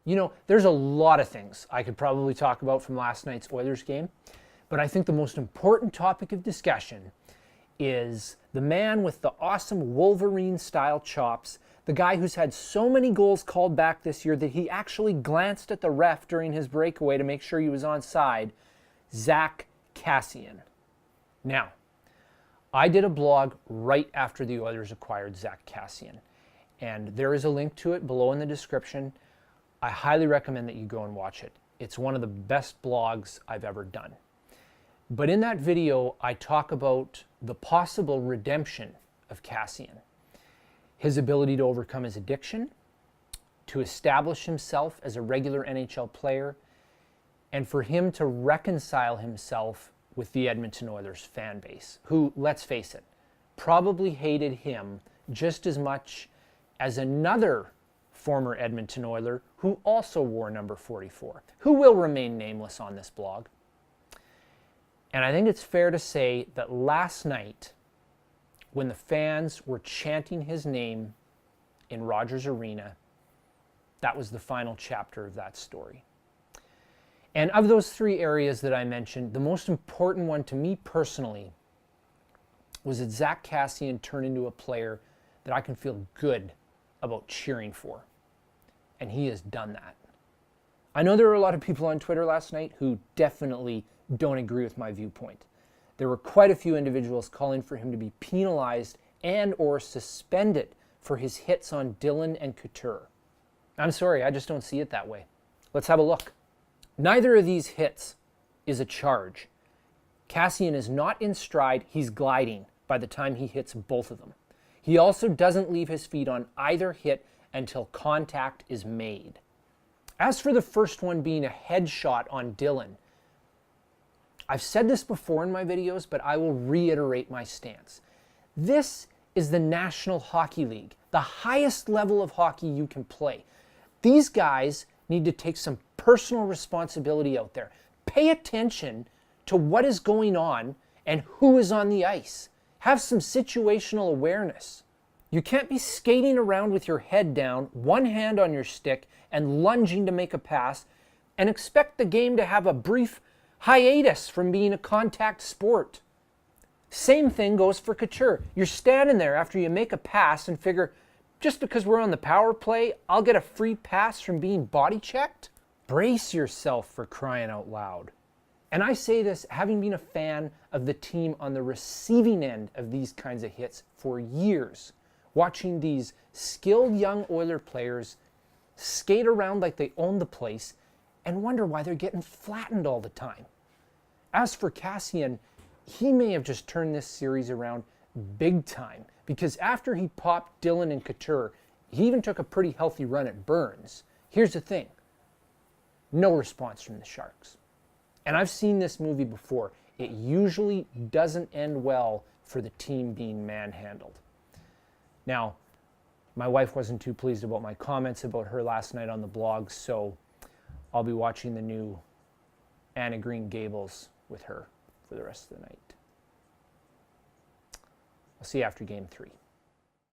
You know, there's a lot of things I could probably talk about from last night's Oilers game, but I think the most important topic of discussion is the man with the awesome Wolverine-style chops, the guy who's had so many goals called back this year that he actually glanced at the ref during his breakaway to make sure he was onside, Zack Kassian. Now, I did a blog right after the Oilers acquired Zack Kassian, and there is a link to it below in the description. I highly recommend that you go and watch it. It's one of the best blogs I've ever done. But in that video, I talk about the possible redemption of Kassian, his ability to overcome his addiction, to establish himself as a regular NHL player, and for him to reconcile himself with the Edmonton Oilers fan base, who, let's face it, probably hated him just as much as another former Edmonton Oiler who also wore number 44, who will remain nameless on this blog. And I think it's fair to say that last night, when the fans were chanting his name in Rogers Arena, that was the final chapter of that story. And of those three areas that I mentioned, the most important one to me personally was that Zack Kassian turned into a player that I can feel good about cheering for. And he has done that. I know there were a lot of people on Twitter last night who definitely don't agree with my viewpoint. There were quite a few individuals calling for him to be penalized and or suspended for his hits on Dillon and Couture. I'm sorry, I just don't see it that way. Let's have a look. Neither of these hits is a charge. Kassian is not in stride, he's gliding by the time he hits both of them. He also doesn't leave his feet on either hit until contact is made. As for the first one being a headshot on Dillon, I've said this before in my videos, but I will reiterate my stance. This is the National Hockey League, the highest level of hockey you can play. These guys need to take some personal responsibility out there. Pay attention to what is going on and who is on the ice. Have some situational awareness. You can't be skating around with your head down, one hand on your stick, and lunging to make a pass, and expect the game to have a brief hiatus from being a contact sport. Same thing goes for Couture. You're standing there after you make a pass and figure, just because we're on the power play, I'll get a free pass from being body checked? Brace yourself, for crying out loud. And I say this having been a fan of the team on the receiving end of these kinds of hits for years, watching these skilled young Oiler players skate around like they own the place and wonder why they're getting flattened all the time. As for Kassian, he may have just turned this series around big time, because after he popped Dillon and Couture, he even took a pretty healthy run at Burns. Here's the thing. No response from the Sharks. And I've seen this movie before. It usually doesn't end well for the team being manhandled. Now, my wife wasn't too pleased about my comments about her last night on the blog, so I'll be watching the new Anne of Green Gables with her for the rest of the night. I'll see you after Game 3.